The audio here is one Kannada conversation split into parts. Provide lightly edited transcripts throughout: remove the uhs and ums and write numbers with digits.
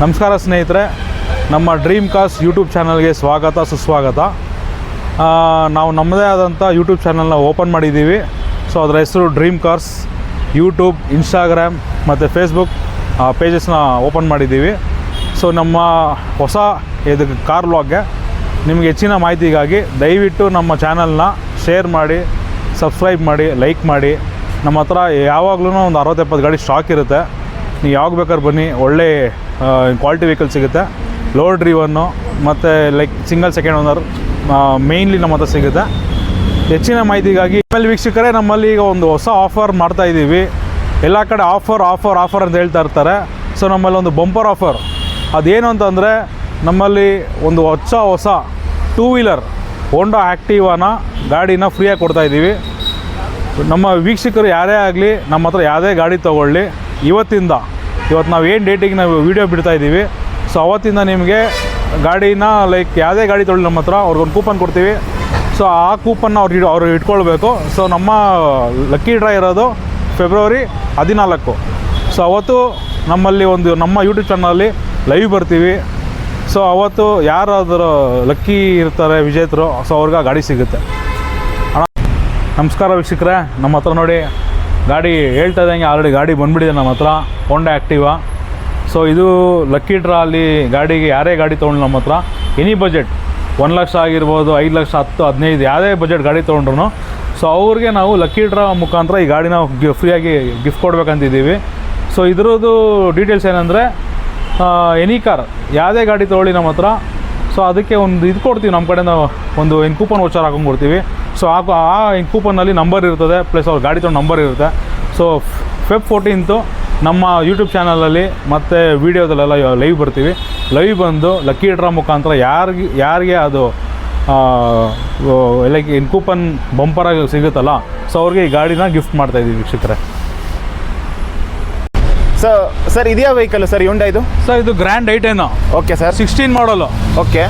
ನಮಸ್ಕಾರ ಸ್ನೇಹಿತರೆ, ನಮ್ಮ ಡ್ರೀಮ್ ಕಾರ್ಸ್ ಯೂಟ್ಯೂಬ್ ಚಾನಲ್ಗೆ ಸ್ವಾಗತ ಸುಸ್ವಾಗತ. ನಾವು ನಮ್ಮದೇ ಆದಂಥ ಯೂಟ್ಯೂಬ್ ಚಾನಲ್ನ ಓಪನ್ ಮಾಡಿದ್ದೀವಿ. ಸೊ ಅದರ ಹೆಸರು ಡ್ರೀಮ್ ಕಾರ್ಸ್. ಯೂಟ್ಯೂಬ್, ಇನ್ಸ್ಟಾಗ್ರಾಮ್ ಮತ್ತು ಫೇಸ್ಬುಕ್ ಪೇಜಸ್ನ ಓಪನ್ ಮಾಡಿದ್ದೀವಿ. ಸೊ ನಮ್ಮ ಹೊಸ ಇದಕ್ಕೆ ಕಾರ್ ವ್ಲಾಗ್ಗೆ ನಿಮಗೆ ಹೆಚ್ಚಿನ ಮಾಹಿತಿಗಾಗಿ ದಯವಿಟ್ಟು ನಮ್ಮ ಚಾನಲ್ನ ಶೇರ್ ಮಾಡಿ, ಸಬ್ಸ್ಕ್ರೈಬ್ ಮಾಡಿ, ಲೈಕ್ ಮಾಡಿ. ನಮ್ಮ ಹತ್ರ ಯಾವಾಗಲೂ ಒಂದು 60-70 ಗಾಡಿ ಸ್ಟಾಕ್ ಇರುತ್ತೆ. ನೀವು ಯಾವಾಗ ಬೇಕಾದ್ರೆ ಬನ್ನಿ, ಒಳ್ಳೆ ಕ್ವಾಲಿಟಿ ವೆಹಿಕಲ್ ಸಿಗುತ್ತೆ. ಲೋ ಡ್ರಿವನ್ನು ಮತ್ತು like single second owner mainly ನಮ್ಮ ಹತ್ರ ಸಿಗುತ್ತೆ. ಹೆಚ್ಚಿನ ಮಾಹಿತಿಗಾಗಿ ಆಮೇಲೆ ವೀಕ್ಷಕರೇ, ನಮ್ಮಲ್ಲಿ ಈಗ ಒಂದು ಹೊಸ ಆಫರ್ ಮಾಡ್ತಾಯಿದ್ದೀವಿ. ಎಲ್ಲ ಕಡೆ ಆಫರ್ ಆಫರ್ ಆಫರ್ ಅಂತ ಹೇಳ್ತಾ ಇರ್ತಾರೆ. ಸೊ ನಮ್ಮಲ್ಲಿ ಒಂದು ಬಂಪರ್ ಆಫರ್ ಅದೇನು ಅಂತಂದರೆ, ನಮ್ಮಲ್ಲಿ ಒಂದು ಹೊಸ 2 ವೀಲರ್ ಹೋಂಡಾ ಆ್ಯಕ್ಟಿವಾನ ಗಾಡಿನ ಫ್ರೀಯಾಗಿ ಕೊಡ್ತಾಯಿದ್ದೀವಿ. ನಮ್ಮ ವೀಕ್ಷಕರು ಯಾರೇ ಆಗಲಿ ನಮ್ಮ ಹತ್ರ ಯಾವುದೇ ಗಾಡಿ ತೊಗೊಳ್ಳಿ, ಇವತ್ತು ನಾವು ಏನು ಡೇಟಿಗೆ ನಾವು ವೀಡಿಯೋ ಬಿಡ್ತಾಯಿದ್ದೀವಿ. ಸೊ ಅವತ್ತಿಂದ ನಿಮಗೆ ಗಾಡಿನ ಲೈಕ್ ಯಾವುದೇ ಗಾಡಿ ತೊಗೊಳ್ಳಿ ನಮ್ಮ ಹತ್ರ ಅವ್ರಿಗೊಂದು ಕೂಪನ್ ಕೊಡ್ತೀವಿ. ಸೊ ಆ ಕೂಪನ್ನ ಅವ್ರು ಇಟ್ಕೊಳ್ಬೇಕು. ಸೊ ನಮ್ಮ ಲಕ್ಕಿ ಡ್ರಾ ಇರೋದು ಫೆಬ್ರವರಿ 14. ಸೊ ಅವತ್ತು ನಮ್ಮಲ್ಲಿ ನಮ್ಮ ಯೂಟ್ಯೂಬ್ ಚಾನಲಲ್ಲಿ ಲೈವ್ ಬರ್ತೀವಿ. ಸೊ ಅವತ್ತು ಯಾರಾದರೂ ಲಕ್ಕಿ ಇರ್ತಾರೆ ವಿಜೇತರು, ಸೊ ಅವ್ರಿಗೆ ಗಾಡಿ ಸಿಗುತ್ತೆ. ನಮಸ್ಕಾರ ವೀಕ್ಷಕರೇ, ನಮ್ಮ ಹತ್ರ ನೋಡಿ ಗಾಡಿ ಹೇಳ್ತಾ ಇದ್ದಂಗೆ ಆಲ್ರೆಡಿ ಗಾಡಿ ಬಂದುಬಿಟ್ಟಿದೆ ನಮ್ಮ ಹತ್ರ, ಹೋಂಡಾ ಆ್ಯಕ್ಟಿವಾ. ಸೊ ಇದು ಲಕ್ಕಿ ಡ್ರಾ ಅಲ್ಲಿ ಗಾಡಿಗೆ ಯಾರೇ ಗಾಡಿ ತೊಗೊಂಡು ನಮ್ಮ ಹತ್ರ ಎನಿ ಬಜೆಟ್ 1 ಲಕ್ಷ ಆಗಿರ್ಬೋದು, 5 ಲಕ್ಷ, 10, 15 ಯಾವುದೇ ಬಜೆಟ್ ಗಾಡಿ ತೊಗೊಂಡ್ರು ಸೊ ಅವ್ರಿಗೆ ನಾವು ಲಕ್ಕಿ ಡ್ರಾ ಮುಖಾಂತರ ಈ ಗಾಡಿನ ಫ್ರೀಯಾಗಿ ಗಿಫ್ಟ್ ಕೊಡ್ಬೇಕಂತಿದ್ದೀವಿ. ಸೊ ಇದ್ರದ್ದು ಡೀಟೇಲ್ಸ್ ಏನಂದರೆ, ಎನಿ ಕಾರ್ ಯಾವುದೇ ಗಾಡಿ ತೊಗೊಳ್ಳಿ ನಮ್ಮ ಹತ್ರ, ಸೊ ಅದಕ್ಕೆ ಒಂದು ಇದು ಕೊಡ್ತೀವಿ. ನಮ್ಮ ಕಡೆಯಿಂದ ಒಂದು ಕೂಪನ್ ವೋಚರ್ ಹಾಕೊಂಡ್ಕೊಡ್ತೀವಿ. ಸೊ ಆ ಕೂಪನ್ನಲ್ಲಿ ನಂಬರ್ ಇರ್ತದೆ, ಪ್ಲಸ್ ಅವ್ರ ಗಾಡಿ ತೊಗೊಂಡು ನಂಬರ್ ಇರುತ್ತೆ. ಸೊ ಫೆಬ್ 14 ನಮ್ಮ ಯೂಟ್ಯೂಬ್ ಚಾನಲಲ್ಲಿ ಮತ್ತು ವೀಡಿಯೋದಲ್ಲೆಲ್ಲ ಲೈವ್ ಬರ್ತೀವಿ. ಲೈವ್ ಬಂದು ಲಕ್ಕಿ ಡ್ರಾ ಮುಖಾಂತರ ಯಾರಿಗೆ ಅದು ಲೈಕ್ ಕೂಪನ್ ಬಂಪರಾಗಿ ಸಿಗುತ್ತಲ್ಲ, ಸೊ ಅವ್ರಿಗೆ ಈ ಗಾಡಿನ ಗಿಫ್ಟ್ ಮಾಡ್ತಾಯಿದ್ದೀವಿ ವೀಕ್ಷಕರೇ. ಸರ್ ಇದೆಯಾ ವೆಹಿಕಲ್ ಸರ್ ಹೋಂಡಾ ಇದು? ಸರ್ ಇದು ಗ್ರ್ಯಾಂಡ್ ಐಟೆನ್. ಓಕೆ ಸರ್, 16 ಮಾಡಲು. ಓಕೆ,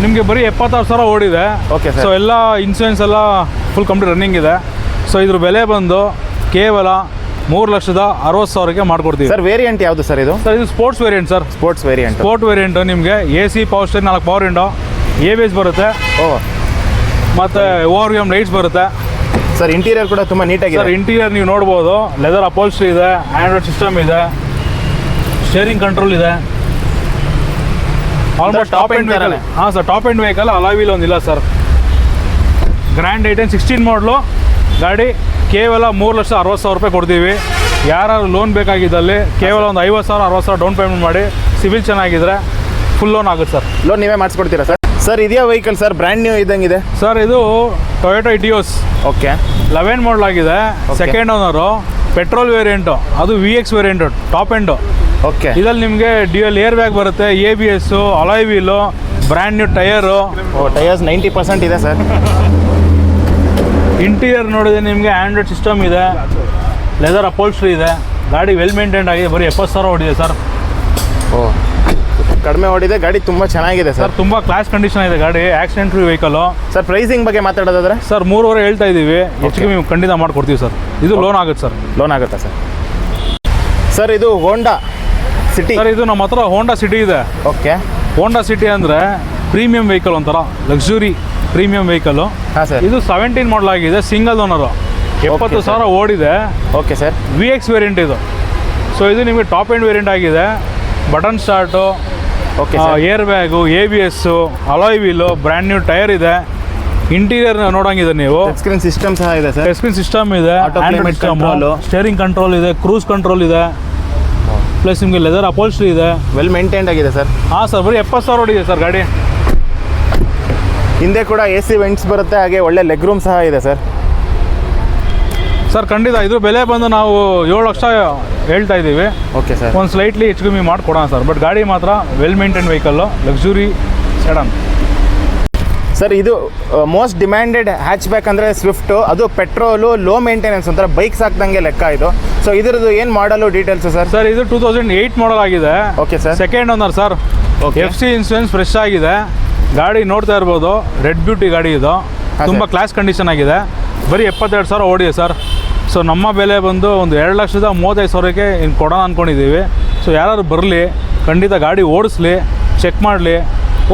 ನಿಮಗೆ ಬರೀ 76,000 ಓಡಿದೆ. Okay sir. ಸೊ ಎಲ್ಲ ಇನ್ಸೂರೆನ್ಸ್ ಎಲ್ಲ ಫುಲ್ ಕಂಪ್ಲೀಟ್ ರನ್ನಿಂಗ್ ಇದೆ. ಸೊ ಇದ್ರ ಬೆಲೆ ಬಂದು ಕೇವಲ 3,60,000ಕ್ಕೆ ಮಾಡ್ಕೊಡ್ತೀವಿ. ಸರ್ ವೇರಿಯಂಟ್ ಯಾವುದು ಸರ್ ಇದು? ಸರ್ ಇದು sports variant sir. Sports variant ನಿಮಗೆ AC power steering, 4 power window, ABS ಬರುತ್ತೆ. ಮತ್ತು ORVM ಲೈಟ್ಸ್ ಬರುತ್ತೆ. ಸರ್ ಇಂಟೀರಿಯರ್ ಕೂಡ ತುಂಬ ನೀಟಾಗಿದೆ. ಸರ್ ಇಂಟೀರಿಯರ್ ನೀವು ನೋಡ್ಬೋದು, ಲೆದರ್ ಅಪೋಲ್ಸ್ಟ್ರಿ ಇದೆ, ಆಂಡ್ರಾಯ್ಡ್ ಸಿಸ್ಟಮ್ ಇದೆ, ಸ್ಟೇರಿಂಗ್ ಕಂಟ್ರೋಲ್ ಇದೆ. Almost top end vehicle. ಹಾಂ sir, top end vehicle. Alloy wheel ಒಂದಿಲ್ಲ ಸರ್. ಗ್ರ್ಯಾಂಡ್ ಐಟೆನ್ 16 ಮಾಡಲು ಗಾಡಿ ಕೇವಲ 3,60,000 ರೂಪಾಯಿ ಕೊಡ್ತೀವಿ. ಯಾರು ಲೋನ್ ಬೇಕಾಗಿದ್ದಲ್ಲಿ ಕೇವಲ ಒಂದು 50,000 60,000 ಡೌನ್ ಪೇಮೆಂಟ್ ಮಾಡಿ, ಸಿವಿಲ್ ಚೆನ್ನಾಗಿದ್ದರೆ ಫುಲ್ ಲೋನ್ ಆಗುತ್ತೆ ಸರ್. ಲೋನ್ ನೀವೇ ಮಾಡಿಸ್ಕೊಡ್ತೀರಾ ಸರ್? ಸರ್ ಇದೆಯಾ ವೆಹಿಕಲ್ ಸರ್? ಬ್ರ್ಯಾಂಡ್ ನ್ಯೂ ಇದ್ದಂಗಿದೆ ಸರ್. ಇದು ಟೊಯೋಟಾ ಇಟಿಯೋಸ್. ಓಕೆ, 11 ಮಾಡಲ್ ಆಗಿದೆ. ಸೆಕೆಂಡ್ ಓನರು, ಪೆಟ್ರೋಲ್ ವೇರಿಯಂಟು, ಅದು VX variant, top end. Okay, ಇದರಲ್ಲಿ ನಿಮಗೆ ಡ್ಯೂಯಲ್ ಏರ್ ಬ್ಯಾಗ್ ಬರುತ್ತೆ, ABS, alloy wheel, brand new tyre. Tyres 90% ಇದೆ ಸರ್. ಇಂಟೀರಿಯರ್ ನೋಡಿದ್ರೆ ನಿಮಗೆ ಆಂಡ್ರಾಯ್ಡ್ ಸಿಸ್ಟಮ್ ಇದೆ, ಲೆದರ್ ಅಪೋಲ್ಸ್ಟ್ರಿ ಇದೆ. ಗಾಡಿ ವೆಲ್ ಮೇಂಟೈನ್ಡ್ ಆಗಿದೆ. ಬರೀ 70,000 ಓಡಿದೆ ಸರ್. ಕಡಿಮೆ ಓಡಿದೆ ಗಾಡಿ, ತುಂಬ ಚೆನ್ನಾಗಿದೆ ಸರ್. ತುಂಬ ಕ್ಲಾಸ್ ಕಂಡೀಷನ್ ಇದೆ ಗಾಡಿ, accident free vehicle. Sir pricing ಬಗ್ಗೆ ಮಾತಾಡೋದಾದ್ರೆ ಸರ್ 3.5 ಹೇಳ್ತಾ ಇದ್ದೀವಿ. ಹೆಚ್ಚಿಗೆ ನೀವು ಖಂಡಿತ ಮಾಡ್ಕೊಡ್ತೀವಿ ಸರ್. ಇದು ಲೋನ್ ಆಗುತ್ತೆ ಸರ್. ಲೋನ್ ಆಗುತ್ತಾ ಸರ್? ಸರ್ ಇದು ಹೋಂಡಾ ಸಿಟಿ. ಸರ್ ಇದು ನಮ್ಮ ಹತ್ರ ಹೋಂಡಾ ಸಿಟಿ ಇದೆ. ಓಕೆ, ಹೋಂಡಾ ಸಿಟಿ ಅಂದರೆ ಪ್ರೀಮಿಯಂ ವೆಹಿಕಲ್, ಒಂಥರ ಲಕ್ಸುರಿ ಪ್ರೀಮಿಯಂ ವೆಹಿಕಲ್ಲು. ಹಾಂ ಸರ್. ಇದು 17 ಮಾಡಲ್ ಆಗಿದೆ, ಸಿಂಗಲ್ ಓನರು, 70,000 ಓಡಿದೆ. Okay sir. VX ವೇರಿಯಂಟ್ ಇದು. ಸೊ ಇದು ನಿಮಗೆ ಟಾಪ್ ಎಂಡ್ ವೇರಿಯಂಟ್ ಆಗಿದೆ. Button start, okay, air bag, ABS, alloy wheel, brand new tyre ಇದೆ. ಇಂಟೀರಿಯರ್ ನೋಡಂಗಿದೆ ನೀವು. ಸ್ಕ್ರೀನ್ ಸಿಸ್ಟಮ್ ಸಹ ಇದೆ ಸರ್. ಸ್ಕ್ರೀನ್ ಸಿಸ್ಟಮ್ ಇದೆ, ಸ್ಟೇರಿಂಗ್ ಕಂಟ್ರೋಲ್ ಇದೆ, ಕ್ರೂಸ್ ಕಂಟ್ರೋಲ್ ಇದೆ, ಪ್ಲಸ್ ನಿಮಗೆ ಲೆದರ್ ಅಪೋಲ್ಸ್ಟ್ರಿ ಇದೆ. ವೆಲ್ ಮೇಂಟೈನ್ಡ್ ಆಗಿದೆ ಸರ್. ಹಾಂ ಸರ್, ಬರೀ 70,000 ಓಡಿದೆ ಸರ್ ಗಾಡಿ. ಹಿಂದೆ ಕೂಡ AC ವೆಂಟ್ಸ್ ಬರುತ್ತೆ, ಹಾಗೆ ಒಳ್ಳೆ ಲೆಗ್ ರೂಮ್ ಸಹ ಇದೆ ಸರ್. ಸರ್ ಖಂಡಿತ ಇದು ಬೆಲೆ ಬಂದು ನಾವು 7 ಲಕ್ಷ ಹೇಳ್ತಾ ಇದ್ದೀವಿ. Okay sir. ಒಂದು ಸ್ಲೈಟ್ಲಿ ಹೆಚ್ಚು ಕಮ್ಮಿ ಮಾಡಿಕೊಡೋಣ ಸರ್. ಬಟ್ ಗಾಡಿ ಮಾತ್ರ well maintain vehicle, luxury sedan. Sir ಇದು ಮೋಸ್ಟ್ ಡಿಮ್ಯಾಂಡೆಡ್ ಹ್ಯಾಚ್ ಬ್ಯಾಕ್ ಅಂದರೆ ಸ್ವಿಫ್ಟು. ಅದು ಪೆಟ್ರೋಲು, ಲೋ ಮೇಂಟೆನೆನ್ಸ್, ಒಂಥರ ಬೈಕ್ಸ್ ಹಾಕ್ದಂಗೆ ಲೆಕ್ಕ ಇದು. ಸೊ ಇದ್ರದ್ದು ಏನು ಮಾಡಲು ಡೀಟೇಲ್ಸು ಸರ್? ಸರ್ ಇದು 2008 ಮಾಡಲ್ ಆಗಿದೆ. Okay sir. Second owner sir. FC insurance fresh ಆಗಿದೆ. ಗಾಡಿ ನೋಡ್ತಾ ಇರ್ಬೋದು, ರೆಡ್ ಬ್ಯೂಟಿ ಗಾಡಿ ಇದು. ತುಂಬ ಕ್ಲಾಸ್ ಕಂಡೀಷನ್ ಆಗಿದೆ. ಬರೀ 72,000 ಓಡಿದೆ ಸರ್. ಸೊ ನಮ್ಮ ಬೆಲೆ ಬಂದು ಒಂದು 2,35,000ಕ್ಕೆ ಇನ್ನು ಕೊಡೋಣ ಅಂದ್ಕೊಂಡಿದ್ದೀವಿ. ಸೊ ಯಾರು ಬರಲಿ, ಖಂಡಿತ ಗಾಡಿ ಓಡಿಸ್ಲಿ, ಚೆಕ್ ಮಾಡಲಿ,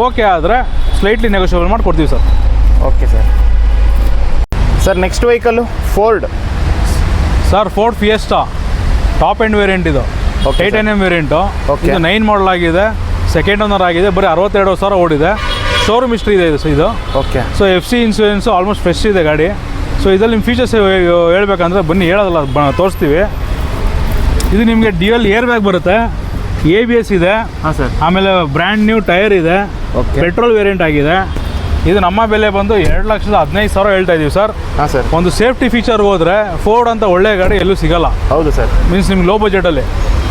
ಓಕೆ ಆದರೆ ಸ್ಲೈಟ್ಲಿ ನೆಗೋಷಿಯಬಲ್ ಮಾಡಿ ಕೊಡ್ತೀವಿ sir. Okay sir. Sir next vehicle Ford. Sir Ford fiesta top end variant ಇದು, ಟೈಟಾನಿಯಂ ವೇರಿಯಂಟು. ಇದು 9 ಮಾಡಲ್ ಆಗಿದೆ, ಸೆಕೆಂಡ್ ಓನರ್ ಆಗಿದೆ, ಬರೀ 62,000 ಓಡಿದೆ. ಶೋರೂಮ್ ಹಿಸ್ಟ್ರಿ ಇದೆ ಇದು. Okay. So FC insurance almost fresh ಇದೆ ಗಾಡಿ. ಸೊ ಇದರಲ್ಲಿ ನಿಮ್ಮ ಫೀಚರ್ಸ್ ಹೇಳ್ಬೇಕಂದ್ರೆ ಬನ್ನಿ ಹೇಳೋದಲ್ಲ, ತೋರಿಸ್ತೀವಿ. ಇದು ನಿಮಗೆ ಡ್ಯುಯಲ್ ಏರ್ ಬ್ಯಾಗ್ ಬರುತ್ತೆ, ABS ಇದೆ. ಹಾಂ ಸರ್. ಆಮೇಲೆ ಬ್ರ್ಯಾಂಡ್ ನ್ಯೂ ಟೈರ್ ಇದೆ, ಪೆಟ್ರೋಲ್ ವೇರಿಯಂಟ್ ಆಗಿದೆ. ಇದು ನಮ್ಮ ಬೆಲೆ ಬಂದು 2,15,000 ಹೇಳ್ತಾ ಇದ್ದೀವಿ ಸರ್. ಹಾಂ ಸರ್. ಒಂದು ಸೇಫ್ಟಿ ಫೀಚರ್ ಹೋದರೆ ಫೋರ್ಡ್ ಅಂತ ಒಳ್ಳೆ ಗಾಡಿ ಎಲ್ಲೂ ಸಿಗಲ್ಲ. ಹೌದು ಸರ್. ಮೀನ್ಸ್ ನಿಮ್ಗೆ ಲೋ ಬಜೆಟಲ್ಲಿ.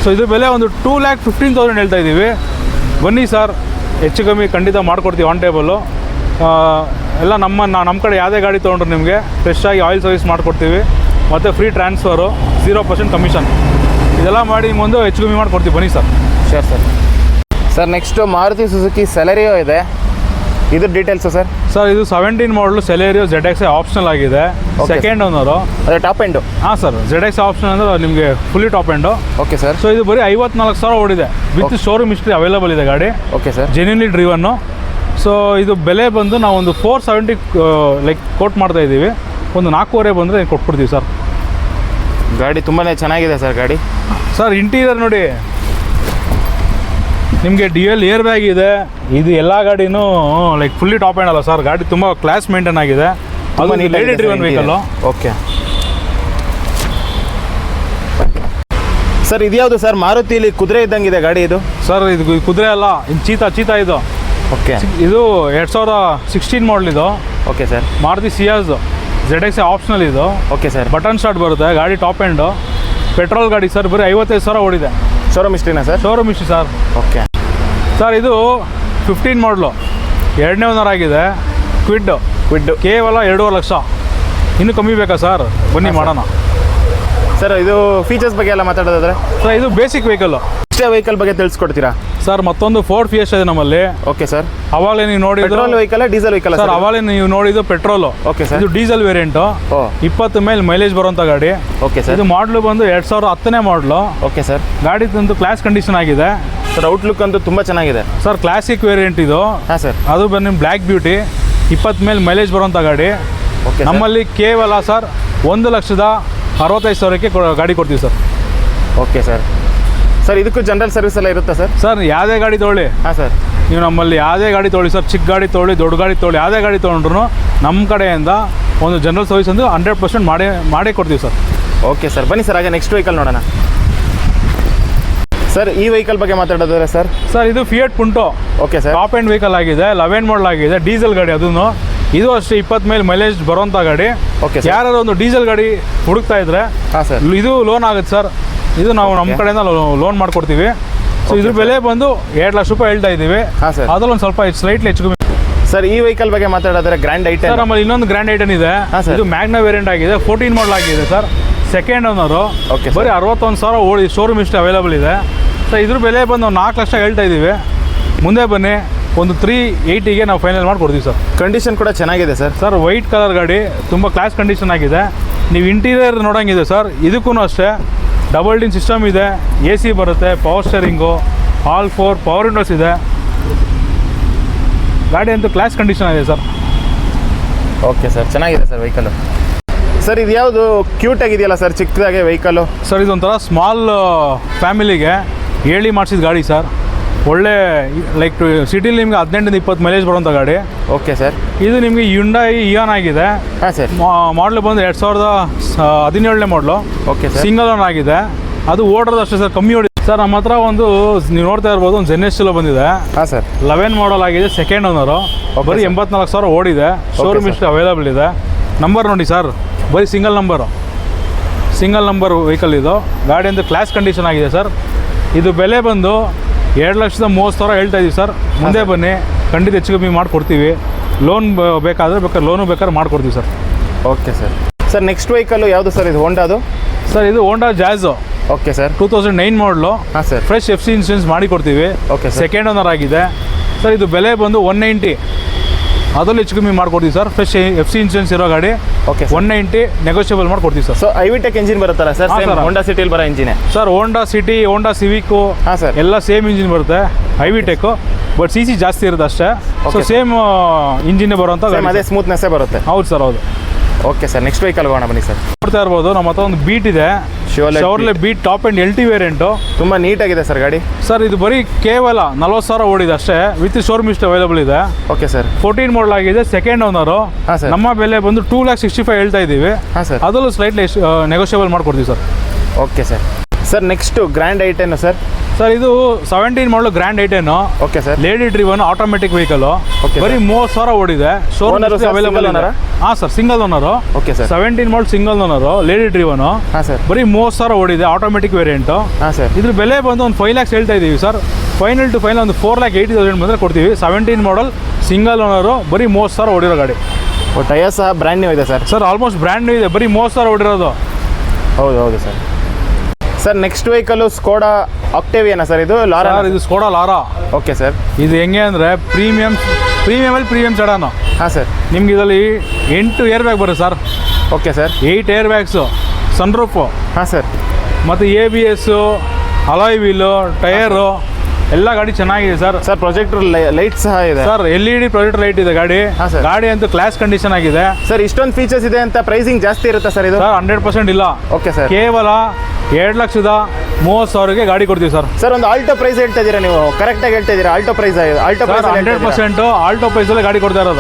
ಸೊ ಇದು ಬೆಲೆ ಒಂದು 2,15,000 ಹೇಳ್ತಾ ಇದ್ದೀವಿ. ಬನ್ನಿ ಸರ್, ಹೆಚ್ಚು ಕಮ್ಮಿ ಖಂಡಿತ ಮಾಡಿಕೊಡ್ತೀವಿ ಆನ್ ಟೇಬಲು. ಎಲ್ಲ ನಮ್ಮ ಕಡೆ ಯಾವುದೇ ಗಾಡಿ ತೊಗೊಂಡ್ರೆ ನಿಮಗೆ ಫ್ರೆಶ್ ಆಗಿ ಆಯಿಲ್ ಸರ್ವಿಸ್ ಮಾಡಿಕೊಡ್ತೀವಿ, ಮತ್ತು ಫ್ರೀ ಟ್ರಾನ್ಸ್ಫರು, 0% ಕಮಿಷನ್, ಇದೆಲ್ಲ ಮಾಡಿ ನಿಮ್ಮೊಂದು ಹೆಚ್ಚು ಕಮ್ಮಿ ಮಾಡಿಕೊಡ್ತೀವಿ. ಬನ್ನಿ sir. Sure sir. Sir next Maruti Suzuki Celerio ಇದೆ, ಇದ್ರ ಡೀಟೇಲ್ಸು ಸರ್? ಸರ್ ಇದು 17 ಮಾಡಲು ಸೆಲೆರಿಯೋ ZX ಆಪ್ಷನಲ್ ಆಗಿದೆ, ಸೆಕೆಂಡ್ ಓನರು. ಅದೇ ಟಾಪ್ ಎಂಡು? ಹಾಂ ಸರ್, ZX ಆಪ್ಷನ್ ಅಂದರೆ ನಿಮಗೆ fully top end. Okay sir. So ಇದು ಬರೀ 54,000 ಓಡಿದೆ, ವಿತ್ ಶೋರೂಮ್ ಹಿಸ್ಟ್ರಿ ಅವೈಲೇಬಲ್ ಇದೆ ಗಾಡಿ. Okay sir. ಜೆನ್ಯೂನ್ಲಿ ಡ್ರಿವನ್ನು. ಸೊ ಇದು ಬೆಲೆ ಬಂದು ನಾವು ಒಂದು 470 ಲೈಕ್ ಕೋಟ್ ಮಾಡ್ತಾ ಇದ್ದೀವಿ. ಒಂದು 4.25 ಬಂದರೆ ಕೊಟ್ಬಿಡ್ತೀವಿ ಸರ್. ಗಾಡಿ ತುಂಬಾ ಚೆನ್ನಾಗಿದೆ ಸರ್ ಗಾಡಿ. ಸರ್ ಇಂಟೀರಿಯರ್ ನೋಡಿ, ನಿಮಗೆ ಡ್ಯುಯಲ್ ಏರ್ ಬ್ಯಾಗ್ ಇದೆ. ಇದು ಎಲ್ಲ ಗಾಡಿನೂ ಲೈಕ್ ಫುಲ್ಲಿ ಟಾಪ್ ಎಂಡ್ ಅಲ್ಲ ಸರ್, ಗಾಡಿ ತುಂಬ ಕ್ಲಾಸ್ ಮೇಂಟೈನ್ ಆಗಿದೆ. ಅದು lady driven vehicle. Okay sir. ಇದ್ಯಾವುದು ಸರ್? ಮಾರುತಿಲಿ ಕುದುರೆ ಇದ್ದಂಗಿದೆ ಗಾಡಿ ಇದು. ಸರ್ ಇದು ಕುದುರೆ ಅಲ್ಲ, ಇದು ಚೀತಾ ಇದು. ಓಕೆ. ಇದು 2016 ಮಾಡಲ್ ಇದು. Okay sir. Maruti Ciaz ZX optional ಇದು. Okay sir. ಬಟನ್ ಸ್ಟಾರ್ಟ್ ಬರುತ್ತೆ, ಗಾಡಿ ಟಾಪ್ ಎಂಡು, ಪೆಟ್ರೋಲ್ ಗಾಡಿ ಸರ್. ಬರೀ 55,000 ಓಡಿದೆ. ಶೋರೂಮ್ ಹಿಸ್ಟ್ರಿನಾ sir? Showroom history sir. Okay sir ಇದು 15 ಮಾಡಲು, 2ನೇ ಓನರ್ ಆಗಿದೆ. ಕ್ವಿಡ್ ಕೇವಲ 2.5 ಲಕ್ಷ. ಇನ್ನೂ ಕಮ್ಮಿ ಬೇಕಾ ಸರ್? ಬನ್ನಿ ಮಾಡೋಣ ಸರ್. ಇದು ಫೀಚರ್ಸ್ ಬಗ್ಗೆ ಎಲ್ಲ ಮಾತಾಡೋದಾದ್ರೆ ಸರ್, ಇದು ಬೇಸಿಕ್ ವೆಹಿಕಲ್ಲು. ಇಷ್ಟೇ ವೆಹಿಕಲ್ ಬಗ್ಗೆ ತಿಳಿಸ್ಕೊಡ್ತೀರಾ ಸರ್? ಮತ್ತೊಂದು ಫೋರ್ಡ್ ಫಿಯೆಸ್ಟಾ ಇದೆ ನಮ್ಮಲ್ಲಿ. Okay sir. ಅವಾಗಲೇ ನೀವು ನೋಡಿದ್ದು petrol vehicle, diesel vehicle sir? ಅವಾಗಲೇ ನೀವು ನೋಡಿದ್ದು ಪೆಟ್ರೋಲು. Okay sir. ಇದು ಡೀಸೆಲ್ ವೇರಿಯಂಟು, 20 ಮೇಲೆ ಮೈಲೇಜ್ ಬರುವಂಥ ಗಾಡಿ. Okay sir. ಇದು ಮಾಡಲು ಬಂದು 2010ನೇ ಮಾಡಲು. Okay sir. ಗಾಡಿ ತಂದು ಕ್ಲಾಸ್ ಕಂಡೀಷನ್ ಆಗಿದೆ ಸರ್. ಔಟ್ಲುಕ್ ಅಂತೂ ತುಂಬ ಚೆನ್ನಾಗಿದೆ ಸರ್. ಕ್ಲಾಸಿಕ್ ವೇರಿಯಂಟ್ ಇದು. ಹಾಂ ಸರ್. ಅದು ಬಂದು ಬ್ಲ್ಯಾಕ್ ಬ್ಯೂಟಿ, 20 ಮೇಲೆ ಮೈಲೇಜ್ ಬರುವಂಥ ಗಾಡಿ. ಓಕೆ. ನಮ್ಮಲ್ಲಿ ಕೇವಲ ಸರ್ 1,65,000ಕ್ಕೆ ಗಾಡಿ ಕೊಡ್ತೀವಿ ಸರ್. Okay sir. ಸರ್ ಇದಕ್ಕೂ ಜನರಲ್ ಸರ್ವಿಸ್ ಎಲ್ಲ ಇರುತ್ತಾ ಸರ್? ಸರ್ ಯಾವುದೇ ಗಾಡಿ ತೊಗೊಳ್ಳಿ. ಹಾಂ ಸರ್. ನೀವು ನಮ್ಮಲ್ಲಿ ಯಾವುದೇ ಗಾಡಿ ತೊಗೊಳ್ಳಿ ಸರ್, ಚಿಕ್ಕ ಗಾಡಿ ತೊಗೊಳ್ಳಿ, ದೊಡ್ಡ ಗಾಡಿ ತೊಗೊಳ್ಳಿ, ಯಾವುದೇ ಗಾಡಿ ತೊಗೊಂಡ್ರು ನಮ್ಮ ಕಡೆಯಿಂದ ಒಂದು ಜನರಲ್ ಸರ್ವಿಸ್ ಒಂದು 100% ಮಾಡೇ ಕೊಡ್ತೀವಿ ಸರ್. Okay sir. ಬನ್ನಿ ಸರ್, ಹಾಗೆ ನೆಕ್ಸ್ಟ್ ವೆಹಿಕಲ್ ನೋಡೋಣ. ಸರ್ ಈ ವೆಹಿಕಲ್ ಬಗ್ಗೆ ಮಾತಾಡೋದಾದ್ರೆ ಸರ್? ಸರ್ ಇದು fiat ಪುಂಟೋ. Okay sir. Top end vehicle ಆಗಿದೆ, 11 ಮಾಡಲ್ ಆಗಿದೆ, ಡೀಸೆಲ್ ಗಾಡಿ. ಅದನ್ನು ಇದು ಅಷ್ಟೇ 20 ಮೇಲೆ ಮೈಲೇಜ್ ಬರೋಂಥ ಗಾಡಿ. ಓಕೆ. ಯಾರು ಒಂದು ಡೀಸೆಲ್ ಗಾಡಿ ಹುಡುಕ್ತಾ ಇದ್ರೆ ಹಾಂ ಸರ್, ಇದು ಲೋನ್ ಆಗುತ್ತೆ ಸರ್. ಇದು ನಾವು ನಮ್ಮ ಕಡೆಯಿಂದ ಲೋನ್ ಮಾಡಿಕೊಡ್ತೀವಿ. ಸೊ ಇದ್ರ ಬೆಲೆ ಬಂದು 2 ಲಕ್ಷ ರೂಪಾಯಿ ಹೇಳ್ತಾ ಇದ್ದೀವಿ. ಹಾಂ ಸರ್. ಅದ್ರಲ್ಲಿ ಒಂದು ಸ್ವಲ್ಪ ಸ್ಲೈಟ್ಲಿ ಹೆಚ್ಚು ಕಮ್ಮಿ. ಸರ್ ಈ ವೆಹಿಕಲ್ ಬಗ್ಗೆ ಮಾತಾಡೋದಾದ್ರೆ ಗ್ರ್ಯಾಂಡ್ ಐಟನ್. ಸರ್ ನಮ್ಮಲ್ಲಿ ಇನ್ನೊಂದು ಗ್ರ್ಯಾಂಡ್ ಐಟನ್ ಇದೆ. ಇದು ಮ್ಯಾಗ್ನಾ ವೇರಿಯಂಟ್ ಆಗಿದೆ, 14 ಮಾಡಲ್ ಆಗಿದೆ ಸರ್. Second owner. ಓಕೆ. ಬರೀ 61,000 ಓಡಿ, ಶೋರೂಮ್ ಇಷ್ಟು ಅವೈಲೇಬಲ್ ಇದೆ. ಸೊ ಇದ್ರ ಬೆಲೆ ಬಂದು 4 ಲಕ್ಷ ಹೇಳ್ತಾ ಇದ್ದೀವಿ. ಮುಂದೆ ಬನ್ನಿ, ಒಂದು 380ಗೆ ನಾವು ಫೈನಲ್ ಮಾಡಿ ಕೊಡ್ತೀವಿ ಸರ್. ಕಂಡೀಷನ್ ಕೂಡ ಚೆನ್ನಾಗಿದೆ ಸರ್. ಸರ್ ವೈಟ್ ಕಲರ್ ಗಾಡಿ, ತುಂಬ ಕ್ಲಾಸ್ ಕಂಡೀಷನ್ ಆಗಿದೆ. ನೀವು ಇಂಟೀರಿಯರ್ ನೋಡೋಂಗಿದೆ ಸರ್. ಇದಕ್ಕೂ ಅಷ್ಟೇ ಡಬಲ್ ಡಿನ್ ಸಿಸ್ಟಮ್ ಇದೆ, AC ಬರುತ್ತೆ, power steering, all 4 power Windows ಇದೆ. ಗಾಡಿ ಅಂತೂ ಕ್ಲಾಸ್ ಕಂಡೀಷನ್ ಆಗಿದೆ ಸರ್. ಓಕೆ ಸರ್, ಚೆನ್ನಾಗಿದೆ ಸರ್ ವೆಹಿಕಲ್ಲು. ಸರ್ ಇದು ಯಾವುದು ಕ್ಯೂಟ್ ಆಗಿದೆಯಲ್ಲ ಸರ್, ಚಿಕ್ಕದಾಗೆ ವೆಹಿಕಲ್ಲು? ಸರ್ ಇದೊಂಥರ ಸ್ಮಾಲ್ ಫ್ಯಾಮಿಲಿಗೆ ಹೇಳಿ ಮಾಡಿಸಿದ ಗಾಡಿ ಸರ್. ಒಳ್ಳೆ ಲೈಕ್ ಸಿಟಿಲಿ ನಿಮಗೆ 18-20 ಮೈಲೇಜ್ ಬರುವಂಥ ಗಾಡಿ. Okay sir. ಇದು ನಿಮಗೆ ಯುಂಡೈ ಇಯಾನ್ ಆಗಿದೆ. ಹಾಂ ಸರ್. ಮಾಡಲು ಬಂದು 2017ನೇ ಮಾಡಲು. Okay sir. ಸಿಂಗಲ್ ಓನ್ ಆಗಿದೆ. ಅದು ಓಡೋದು ಅಷ್ಟೇ ಸರ್, ಕಮ್ಮಿ ಓಡಿದೆ ಸರ್. ನಮ್ಮ ಹತ್ರ ಒಂದು ನೀವು ನೋಡ್ತಾ ಇರ್ಬೋದು, ಒಂದು ZS ಬಂದಿದೆ. ಹಾಂ ಸರ್. 11 ಮಾಡಲ್ ಆಗಿದೆ, ಸೆಕೆಂಡ್ ಓನರು. ಬರೀ 84,000 ಓಡಿದೆ. ಶೋರೂಮ್ ಇಷ್ಟು ಅವೈಲೇಬಲ್ ಇದೆ. ನಂಬರ್ ನೋಡಿ ಸರ್, ಬರೀ ಸಿಂಗಲ್ ನಂಬರ್ ವೆಹಿಕಲ್ ಇದು. ಗಾಡಿ ಅಂತ ಕ್ಲಾಸ್ ಕಂಡೀಷನ್ ಆಗಿದೆ ಸರ್. ಇದು ಬೆಲೆ ಬಂದು 2,30,000 ಹೇಳ್ತಾ ಇದ್ದೀವಿ ಸರ್. ಮುಂದೆ ಬನ್ನಿ, ಖಂಡಿತ ಹೆಚ್ಚು ಕಮ್ಮಿ ಮಾಡಿಕೊಡ್ತೀವಿ. ಲೋನ್ ಬೇಕಾದ್ರೆ ಲೋನು ಮಾಡಿಕೊಡ್ತೀವಿ sir. Okay sir. Sir next vehicle ಯಾವುದು ಸರ್? ಇದು ಹೋಂಡಾದು? ಸರ್ ಇದು ಹೋಂಡಾ ಜಾಝು. Okay sir. 2009 ಮಾಡಲು. ಹಾಂ ಸರ್. ಫ್ರೆಶ್ FC ಇನ್ಸೂರೆನ್ಸ್ ಮಾಡಿ ಕೊಡ್ತೀವಿ. Okay sir. ಸೆಕೆಂಡ್ ಓನರ್ ಆಗಿದೆ ಸರ್. ಇದು ಬೆಲೆ ಬಂದು 190, ಅದರಲ್ಲಿ ಹೆಚ್ಚು ಕಮ್ಮಿ ಮಾಡಿಕೊಡ್ತೀವಿ ಸರ್. ಫ್ರೆಶ್ FC ಇನ್ಸೂರೆನ್ಸ್ ಇರೋ ಗಾಡಿ. Okay, sir. 190 ನೆಗೋಷಿಯಬಲ್ ಮಾಡಿ ಕೊಡ್ತೀವಿ ಸರ್. ಸೊ ಐವಿಟೆಕ್ ಇಂಜಿನ್ ಬರುತ್ತಲ್ಲ ಸರ್, ಹಾ, ಸೇಮ್ sir. ಹೋಂಡಾ ಸಿಟಿಲಿ ಬರೋ ಇಂಜಿನೇ. ಸರ್ ಹೋಂಡಾ ಸಿಟಿ, ಹೋಂಡಾ ಸಿವಿಕ್ಕು ಹಾಂ ಸರ್. ಎಲ್ಲ ಸೇಮ್ ಇಂಜಿನ್ ಬರುತ್ತೆ, ಐವಿಟೆಕ್ಕು. ಬಟ್ ಸಿ ಜಾಸ್ತಿ ಇರುತ್ತೆ ಅಷ್ಟೇ. So Okay, sir. Same engine ಬರುವಂಥ ಸೇಮ್ ಅದೇ ಸ್ಮೂತ್ನೆಸ್ಸೇ ಬರುತ್ತೆ. ಹೌದು ಸರ್, ಹೌದು. ಓಕೆ ಸರ್, ನೆಕ್ಸ್ಟ್ ವೆಹಿಕಲ್ ಹೋಗೋಣ ಬನ್ನಿ ಸರ್. ನೋಡ್ತಾ ಇರ್ಬೋದು ನಮ್ಮ ಹತ್ರ ಒಂದು ಬೀಟ್ ಇದೆ, Chevrolet Chevrolet Beat top and LT variant. ತುಂಬ ನೀಟಾಗಿದೆ ಸರ್ ಗಾಡಿ. ಸರ್ ಇದು ಬರೀ ಕೇವಲ 40,000 ಓಡಿದೆ ಅಷ್ಟೇ, ವಿತ್ ಶೋರೂಮ್ ಇಷ್ಟು ಅವೈಲೇಬಲ್ ಇದೆ. Okay sir. 14 ಮಾಡಲ್ ಆಗಿದೆ, ಸೆಕೆಂಡ್ ಓನರು. ಹಾಂ ಸರ್. ನಮ್ಮ ಬೆಲೆ ಬಂದು 2,65,000 ಹೇಳ್ತಾ ಇದ್ದೀವಿ. ಹಾಂ ಸರ್. ಅದರಲ್ಲೂ ಸ್ಲೈಟ್ಲಿ ನೆಗೋಷಿಯಬಲ್ ಮಾಡ್ಕೊಡ್ತೀವಿ sir. Okay sir. Sir next grand i ten sir. Sir ಇದು 17 model grand i ten, okay sir. Lady driven automatic vehicle. Okay, ಬರೀ 30,000 ಓಡಿದೆ, showroom Owner sir, available single ಇದೆ. owner? ಹಾಂ sir, single owner. Okay sir. 17 model single owner, lady driven. ಹಾಂ ಸರ್. ಬರೀ 30,000 ಓಡಿದೆ, ಆಟೋಮೆಟಿಕ್ ವೇರಿಯಂಟು. ಹಾಂ ಸರ್. ಇದ್ರ ಬೆಲೆ ಬಂದು ಒಂದು 5 lakhs ಹೇಳ್ತಾ ಇದ್ದೀವಿ ಸರ್. ಫೈನಲ್ ಟು ಫೈನಲ್ ಒಂದು 4,80,000 ಬಂದರೆ ಕೊಡ್ತೀವಿ. 17 ಮಾಡಲ್ ಸಿಂಗಲ್ ಓನರು, ಬರೀ 30,000 ಓಡಿರೋ ಗಾಡಿ. ಟಯರ್ ಸಹ ಬ್ರ್ಯಾಂಡ್ ನ್ಯೂ ಇದೆ sir. Sir almost brand new ಇದೆ, ಬರೀ 30,000 ಓಡಿರೋದು. ಹೌದು sir. Sir next vehicle Skoda ಆಕ್ಟೇವಿಯನಾ ಸರ್, ಇದು ಲಾರಾ? ಸರ್ ಇದು ಸ್ಕೋಡಾ ಲಾರಾ. Okay sir. ಇದು ಹೆಂಗೆ ಅಂದರೆ ಪ್ರೀಮಿಯಮಲ್ಲಿ ಪ್ರೀಮಿಯಮ್ ಸೆಡಾನು. ಹಾಂ ಸರ್. ನಿಮ್ಗೆ ಇದರಲ್ಲಿ 8 ಏರ್ ಬ್ಯಾಗ್ ಬರುತ್ತೆ sir. Okay sir. 8 air bags, sunroof, ಹಾಂ ಸರ್. ಮತ್ತು ABS, ಅಲಾಯ್ ವೀಲು, ಟಯರು ಎಲ್ಲ ಗಾಡಿ ಚೆನ್ನಾಗಿದೆ ಸರ್. ಸರ್ ಪ್ರೊಜೆಕ್ಟರ್ ಲೈಟ್ ಸಹ ಇದೆ ಸರ್ LED ಪ್ರೊಜೆಕ್ಟರ್ ಲೈಟ್ ಇದೆ ಗಾಡಿ. ಹಾಂ ಸರ್. ಗಾಡಿ ಅಂತೂ ಕ್ಲಾಸ್ ಕಂಡೀಷನ್ ಆಗಿದೆ ಸರ್. ಇಷ್ಟೊಂದು ಫೀಚರ್ಸ್ ಇದೆ ಅಂತ ಪ್ರೈಸಿಂಗ್ ಜಾಸ್ತಿ ಇರುತ್ತಾ ಸರ್ ಇದು? ಸರ್. 100% ಇಲ್ಲ. Okay sir. ಕೇವಲ 2,30,000ಗೆ ಗಾಡಿ ಕೊಡ್ತೀವಿ ಸರ್. ಸರ್ ಒಂದು ಆಲ್ಟೋ ಪ್ರೈಸ್ ಹೇಳ್ತಾ ಇದ್ದೀರಾ ನೀವು, ಕರೆಕ್ಟಾಗಿ ಹೇಳ್ತಾ ಇದ್ದೀರಾ? ಆಲ್ಟೋ ಪ್ರೈಸ್ 100% ಆಲ್ಟೋ ಪ್ರೈಸಲ್ಲೇ ಗಾಡಿ ಕೊಡ್ತಾ ಇರೋದು.